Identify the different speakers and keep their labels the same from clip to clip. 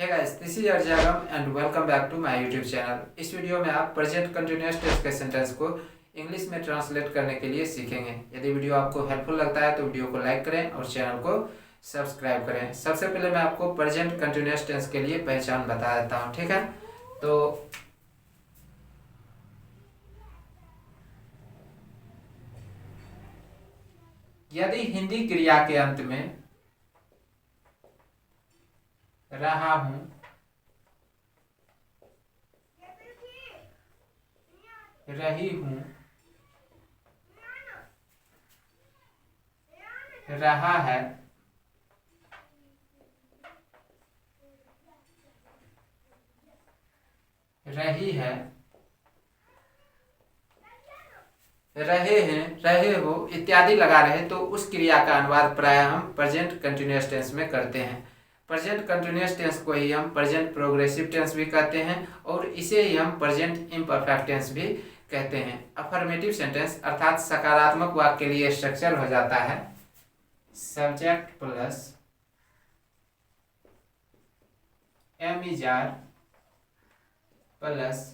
Speaker 1: Hey guys, this is अर्जागम and welcome back to my YouTube channel. इस video में आप प्रेजेंट कंटिन्यूअस टेंस के सेंटेंस को इंग्लिश में ट्रांसलेट करने के लिए सीखेंगे। यदि वीडियो आपको हेल्पफुल लगता है तो वीडियो को लाइक करें और चैनल को सब्सक्राइब करें। सबसे पहले मैं आपको प्रेजेंट कंटिन्यूअस टेंस के लिए पहचान बता देता हूँ, ठीक है। तो यदि हिंदी क्रिया के अंत में रहा हूं, रही हूं, रहा है, रही है, रहे हैं, रहे हो इत्यादि लगा रहे तो उस क्रिया का अनुवाद प्राय हम प्रेजेंट कंटिन्यूअस टेंस में करते हैं। प्रेजेंट कंटिन्यूअस टेंस को ही हम प्रेजेंट प्रोग्रेसिव टेंस भी कहते हैं और इसे ही हम प्रेजेंट इम्परफेक्ट टेंस भी कहते हैं। अफर्मेटिव सेंटेंस अर्थात सकारात्मक वाक्य के लिए स्ट्रक्चर हो जाता है subject plus am is are plus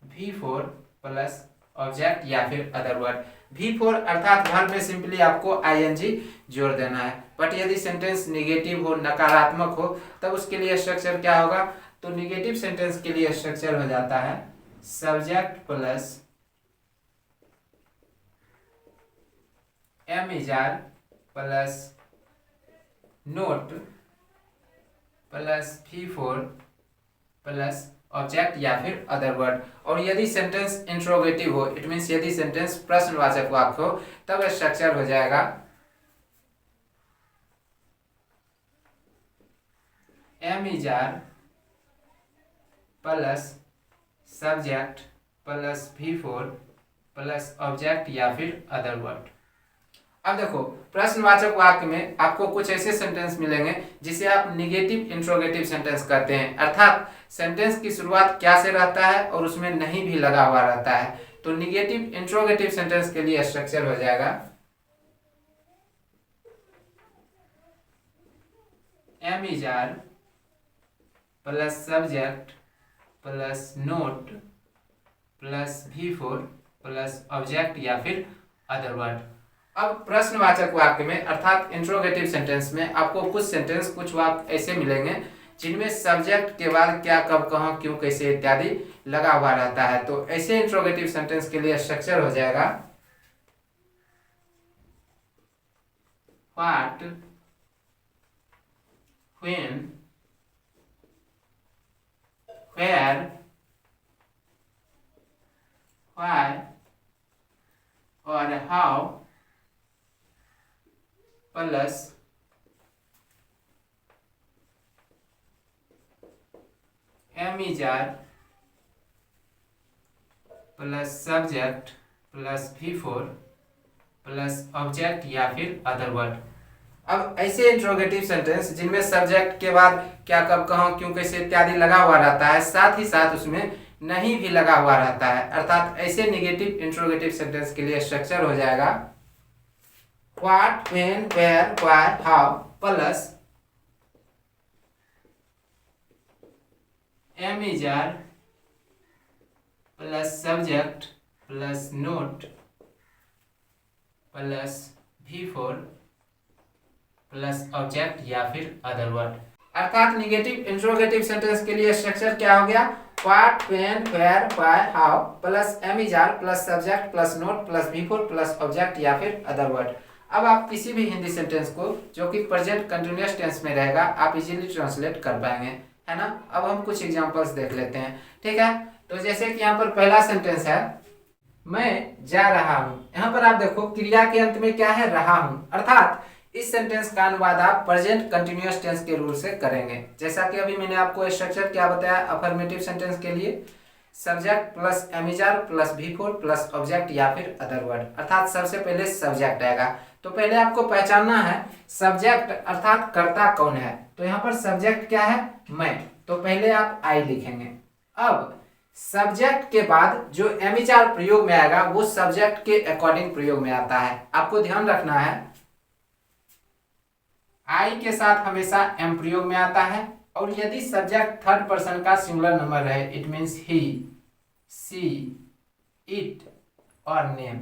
Speaker 1: V4 plus object या फिर अदर वर्ड। V4 अर्थात वर्ब में सिंपली आपको ing जोड़ देना है। बट यदि सेंटेंस निगेटिव हो, नकारात्मक हो, तब उसके लिए स्ट्रक्चर क्या होगा? तो निगेटिव सेंटेंस के लिए स्ट्रक्चर हो जाता है subject plus am is are plus not plus V4 plus object या फिर अदर वर्ड। और यदि सेंटेंस इंट्रोगेटिव हो, इट मीन्स यदि सेंटेंस प्रश्नवाचक वाक्य हो, तब स्ट्रक्चर हो जाएगा am is are plus subject plus V4 plus object या फिर अदर वर्ड। अब देखो, प्रश्नवाचक वाक्य में आपको कुछ ऐसे सेंटेंस मिलेंगे जिसे आप निगेटिव इंट्रोगेटिव सेंटेंस कहते हैं, अर्थात सेंटेंस की शुरुआत क्या से रहता है और उसमें नहीं भी लगा हुआ रहता है। तो निगेटिव इंट्रोगेटिव सेंटेंस के लिए स्ट्रक्चर हो जाएगा am is are plus subject plus not plus V4 plus object या फिर अदर वर्ड। अब प्रश्नवाचक वाक्य में अर्थात इंट्रोगेटिव सेंटेंस में आपको कुछ वाक्य ऐसे मिलेंगे जिनमें सब्जेक्ट के बाद क्या, कब, कहाँ, क्यों, कैसे इत्यादि लगा हुआ रहता है। तो ऐसे इंट्रोगेटिव सेंटेंस के लिए स्ट्रक्चर हो जाएगा व्हाट, व्हेन, वेयर, व्हाई और how plus am is are plus subject plus V4 plus object या फिर अदर वर्ड। अब ऐसे इंट्रोगेटिव सेंटेंस जिनमें सब्जेक्ट के बाद क्या, कब, कहाँ, क्यों, कैसे इत्यादि लगा हुआ रहता है, साथ ही साथ उसमें नहीं भी लगा हुआ रहता है, अर्थात ऐसे निगेटिव इंट्रोगेटिव सेंटेंस के लिए स्ट्रक्चर हो जाएगा what, when, where, why, how plus am is are plus subject plus not plus V4 plus object या फिर अदर वर्ड। अर्थात निगेटिव इंट्रोगेटिव सेंटेंस के लिए स्ट्रक्चर क्या हो गया? What, when, where, why, how plus am is are plus subject plus not plus V4 plus object या फिर अदर वर्ड। अब आप किसी भी हिंदी सेंटेंस को जो कि प्रेजेंट कंटिन्यूअस टेंस में रहेगा आप इजीली ट्रांसलेट कर पाएंगे, है ना। अब हम कुछ एग्जांपल्स देख लेते हैं, ठीक है। तो जैसे कि यहाँ पर पहला सेंटेंस है मैं जा रहा हूं। यहाँ पर आप देखो क्रिया के अंत में क्या है? रहा हूं, अर्थात इस सेंटेंस का अनुवाद आप प्रेजेंट कंटिन्यूअस टेंस के रूल से करेंगे। जैसा कि अभी मैंने आपको स्ट्रक्चर क्या बताया अफर्मेटिव सेंटेंस के लिए, subject plus am is are plus V4 plus object या फिर अदर वर्ड, अर्थात सबसे पहले सब्जेक्ट आएगा। तो पहले आपको पहचानना है सब्जेक्ट अर्थात कर्ता कौन है। तो यहाँ पर सब्जेक्ट क्या है? मैं। तो पहले आप आई लिखेंगे। अब सब्जेक्ट के बाद जो एम इज आर प्रयोग में आएगा वो सब्जेक्ट के अकॉर्डिंग प्रयोग में आता है। आपको ध्यान रखना है आई के साथ हमेशा एम प्रयोग में आता है और यदि सब्जेक्ट थर्ड पर्सन का सिंगुलर नंबर है, it means he, she, it और नेम।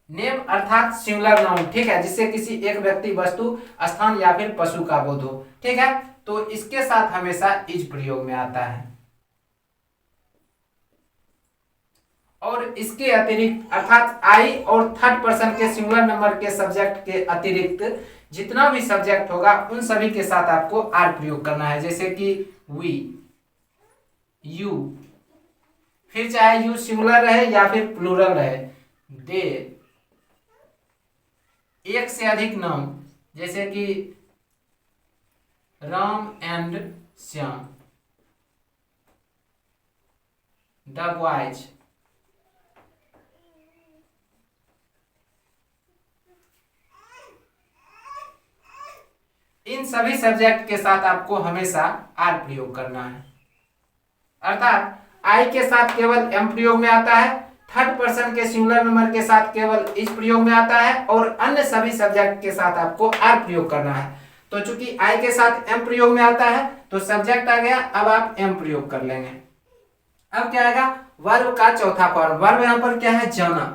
Speaker 1: नेम अर्थात सिंगुलर नाउन, ठीक है, जिससे किसी एक व्यक्ति, वस्तु, स्थान या फिर पशु का बोध हो, ठीक है। तो इसके साथ हमेशा इज प्रयोग में आता है। और इसके अतिरिक्त अर्थात आई और थर्ड पर्सन के सिंगुलर नंबर के सब्जेक्ट के अतिरिक्त जितना भी सब्जेक्ट होगा उन सभी के साथ आपको आर प्रयोग करना है। जैसे कि वी, यू, फिर चाहे यू सिंगुलर रहे या फिर प्लूरल रहे, दे, एक से अधिक नाम जैसे कि Ram and Shyam, the boys, इन सभी सब्जेक्ट के साथ आपको हमेशा आर प्रयोग करना है। अर्थात आई के साथ केवल एम प्रयोग में आता है, थर्ड पर्सन के सिंगुलर नंबर के साथ केवल इज प्रयोग में आता है और अन्य सभी सब्जेक्ट के साथ आपको आर प्रयोग करना है। तो चूंकि आई के साथ एम प्रयोग में आता है तो सब्जेक्ट आ गया, अब आप एम प्रयोग कर लेंगे। अब क्या आएगा, वर्ब का चौथा फॉर्म। वर्ब यहाँ पर क्या है, जाना।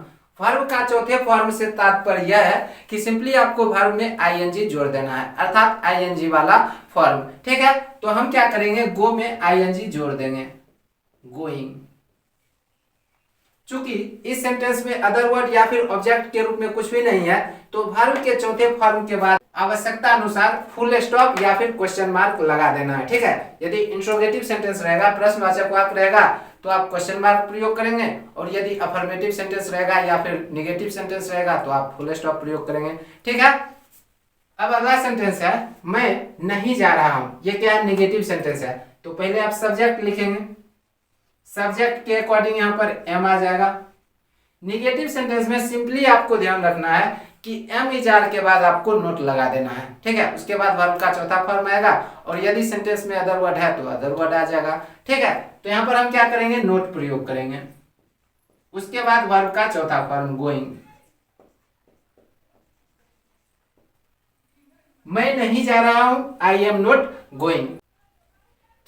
Speaker 1: वर्ब का चौथे फॉर्म से तात्पर्य यह है कि सिंपली आपको वर्ब में आईएनजी जोड़ देना है, अर्थात आईएनजी वाला फॉर्म, ठीक है। तो हम क्या करेंगे, गो में आईएनजी जोड़ देंगे, गोइंग। चूंकि इस सेंटेंस में अदर वर्ड या फिर ऑब्जेक्ट के रूप में कुछ भी नहीं है तो वर्ब के चौथे फॉर्म के बाद आवश्यकता अनुसार फुल स्टॉप या फिर क्वेश्चन मार्क लगा देना है, ठीक है। यदि इंट्रोगेटिव सेंटेंस रहेगा, प्रश्नवाचक वाक्य रहेगा तो आप क्वेश्चन मार्क प्रयोग करेंगे, और यदि अफर्मेटिव सेंटेंस रहेगा या फिर निगेटिव सेंटेंस रहेगा तो आप फुल स्टॉप प्रयोग करेंगे, ठीक है। अब अगला सेंटेंस है, मैं नहीं जा रहा हूं। ये क्या है, निगेटिव सेंटेंस है। तो पहले आप सब्जेक्ट लिखेंगे, सब्जेक्ट के अकॉर्डिंग यहां पर एम आ जाएगा। निगेटिव सेंटेंस में सिंपली आपको ध्यान रखना है कि एम इज आर के बाद आपको नोट लगा देना है, ठीक है। उसके बाद वर्ब का चौथा फॉर्म आएगा और यदि सेंटेंस में अदर वर्ड है तो अदर वर्ड आ जाएगा, ठीक है। तो यहां पर हम क्या करेंगे, नोट प्रयोग करेंगे। उसके बाद वर्ब का चौथा फॉर्म गोइंग। मैं नहीं जा रहा हूं, आई एम नॉट गोइंग।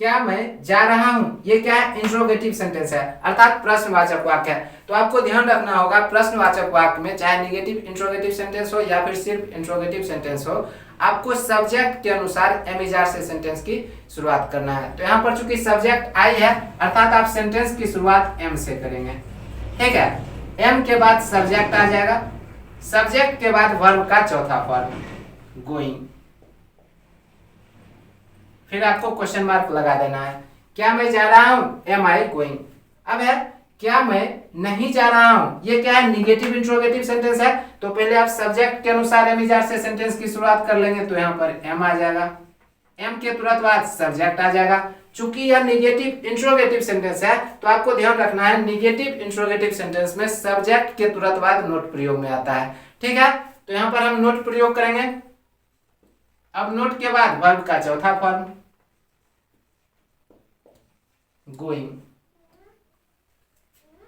Speaker 1: क्या मैं जा रहा हूं, ये क्या है, इंट्रोगेटिव सेंटेंस है, अर्थात प्रश्नवाचक वाक्य है। तो आपको ध्यान रखना होगा प्रश्नवाचक वाक्य में चाहे निगेटिव इंट्रोगेटिव सेंटेंस हो या फिर सिर्फ इंट्रोगेटिव सेंटेंस हो, आपको सब्जेक्ट के अनुसार एम इज आर से सेंटेंस की शुरुआत करना है। तो यहाँ पर चूंकि सब्जेक्ट आई है अर्थात आप सेंटेंस की शुरुआत एम से करेंगे, ठीक है। एम के बाद सब्जेक्ट आ जाएगा, सब्जेक्ट के बाद वर्ब का चौथा फॉर्म गोइंग, फिर आपको क्वेश्चन मार्क लगा देना है। क्या मैं जा रहा हूं, एम आई गोइंग। अब है क्या मैं नहीं जा रहा हूं, ये क्या है, निगेटिव इंट्रोगेटिव सेंटेंस है। तो पहले आप सब्जेक्ट के अनुसार एम इज आर से सेंटेंस की शुरुआत कर लेंगे, तो यहाँ पर एम आ जाएगा, एम के तुरंत बाद सब्जेक्ट आ जाएगा। चूंकि यह निगेटिव इंट्रोगेटिव सेंटेंस है तो आपको ध्यान रखना है निगेटिव इंट्रोगेटिव सेंटेंस में सब्जेक्ट के तुरंत बाद नोट प्रयोग में आता है, ठीक है। तो यहाँ पर हम नोट प्रयोग करेंगे। अब नोट के बाद वर्ब का चौथा फॉर्म गोइंग।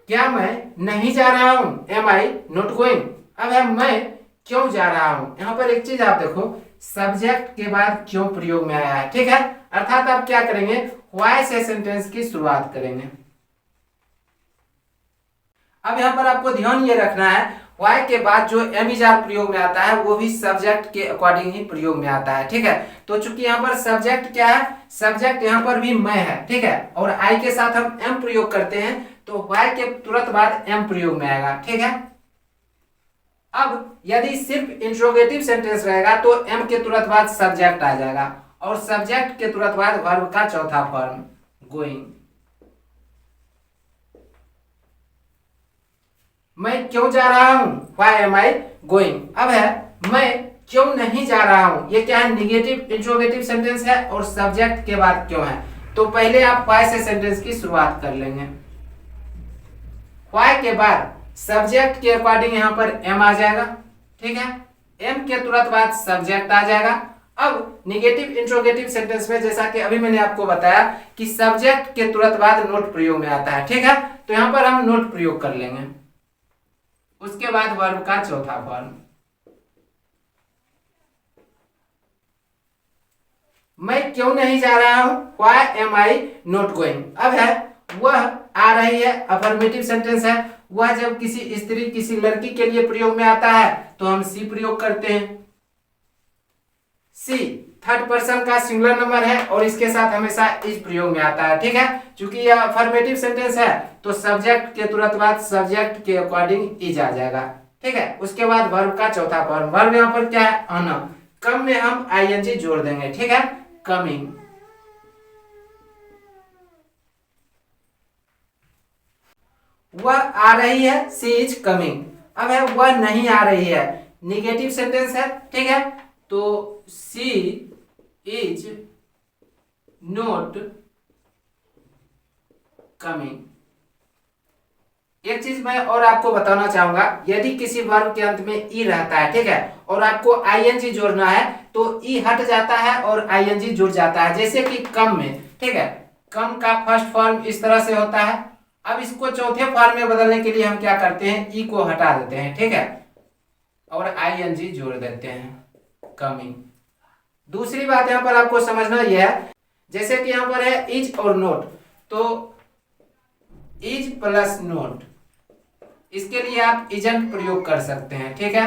Speaker 1: क्या मैं नहीं जा रहा हूं, एम आई नॉट गोइंग। अब है मैं क्यों जा रहा हूं, यहां पर एक चीज आप देखो, सब्जेक्ट के बाद क्यों प्रयोग में आया है, ठीक है। अर्थात आप क्या करेंगे, व्हाई से सेंटेंस की शुरुआत करेंगे। अब यहां पर आपको ध्यान ये रखना है वाई के बाद जो एम इज आर प्रयोग में आता है वो भी सब्जेक्ट के अकॉर्डिंग ही प्रयोग में आता है, ठीक है। तो चूंकि यहाँ पर सब्जेक्ट क्या है, सब्जेक्ट यहाँ पर भी मैं है, ठीक है, और आई के साथ हम एम प्रयोग करते हैं तो वाई के तुरंत बाद एम प्रयोग में आएगा, ठीक है। अब यदि सिर्फ इंट्रोगेटिव सेंटेंस रहेगा तो एम के तुरंत बाद सब्जेक्ट आ जाएगा और सब्जेक्ट के तुरंत बाद वर्ब का चौथा फॉर्म गोइंग। मैं क्यों जा रहा हूं, व्हाई एम आई गोइंग। अब है मैं क्यों नहीं जा रहा हूं, ये क्या है, निगेटिव इंट्रोगेटिव सेंटेंस है और सब्जेक्ट के बाद क्यों है। तो पहले आप व्हाई से सेंटेंस की शुरुआत कर लेंगे। व्हाई के बाद सब्जेक्ट के अकॉर्डिंग यहां पर एम आ जाएगा, ठीक है। एम के तुरंत बाद सब्जेक्ट आ जाएगा। अब निगेटिव इंट्रोगेटिव सेंटेंस में जैसा कि अभी मैंने आपको बताया कि सब्जेक्ट के तुरंत बाद नोट प्रयोग में आता है, ठीक है। तो यहां पर हम नोट प्रयोग कर लेंगे। उसके बाद वर्ब का चौथा फॉर्म मैं क्यों नहीं जा रहा हूं, why am I not going. अब है वह आ रही है, अफर्मेटिव सेंटेंस है। वह जब किसी स्त्री किसी लड़की के लिए प्रयोग में आता है तो हम सी प्रयोग करते हैं। सी थर्ड पर्सन का सिंगुलर नंबर है और इसके साथ हमेशा इज प्रयोग में आता है। ठीक है, क्योंकि यह अफर्मेटिव सेंटेंस है तो सब्जेक्ट के तुरंत बाद सब्जेक्ट के अकॉर्डिंग इज आ जाएगा। ठीक है, उसके बाद वर्ब का चौथा फॉर्म, वर्ब यहाँ पर क्या है, आना। कम में हम आईएनजी जोड़ देंगे। ठीक है, कमिंग। वह आ रही है, सी इज कमिंग। अब है वह नहीं आ रही है, निगेटिव सेंटेंस है। ठीक है, तो सी इज नॉट कमिंग। एक चीज मैं और आपको बताना चाहूंगा, यदि किसी वर्ब के अंत में ई रहता है, ठीक है, और आपको आईएनजी जोड़ना है तो ई हट जाता है और आईएनजी जुड़ जाता है। जैसे कि कम में, ठीक है, कम का फर्स्ट फॉर्म इस तरह से होता है। अब इसको चौथे फॉर्म में बदलने के लिए हम क्या करते हैं, ई को हटा देते हैं। ठीक है, और आईएनजी जोड़ देते हैं, कमिंग। दूसरी बात यहां पर आपको समझना यह है, जैसे कि यहां पर है इज और नोट, तो इज प्लस नोट, इसके लिए आप इजंट प्रयोग कर सकते हैं। ठीक है,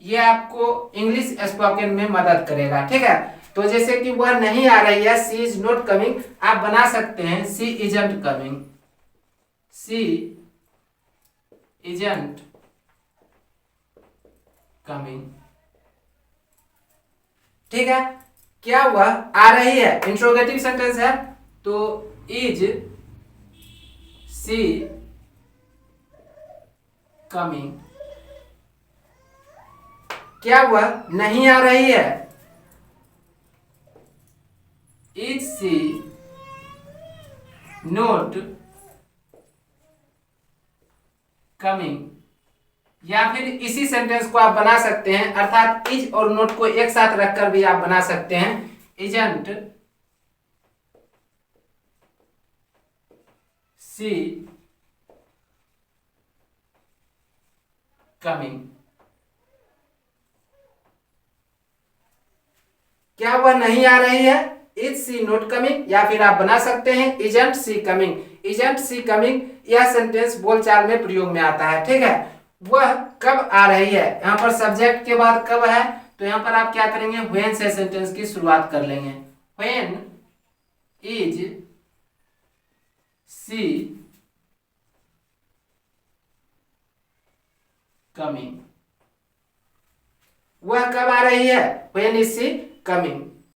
Speaker 1: ये आपको इंग्लिश स्पोकन में मदद करेगा। ठीक है, तो जैसे कि वह नहीं आ रही है, सी इज नॉट कमिंग, आप बना सकते हैं she isn't coming, she isn't coming. ठीक है, क्या वह आ रही है, इंट्रोगेटिव सेंटेंस है, तो इज सी कमिंग। क्या वह नहीं आ रही है, इज सी नॉट कमिंग। या फिर इसी सेंटेंस को आप बना सकते हैं, अर्थात इज और नोट को एक साथ रखकर भी आप बना सकते हैं, इजंट सी कमिंग। क्या वह नहीं आ रही है, इज सी नॉट कमिंग, या फिर आप बना सकते हैं isn't she coming. Isn't she coming यह सेंटेंस बोलचाल में प्रयोग में आता है। ठीक है, वह कब आ रही है, यहां पर सब्जेक्ट के बाद कब है, तो यहां पर आप क्या करेंगे, व्हेन से सेंटेंस की शुरुआत कर लेंगे। When is she coming. वह कब आ रही है, व्हेन इज सी कमिंग।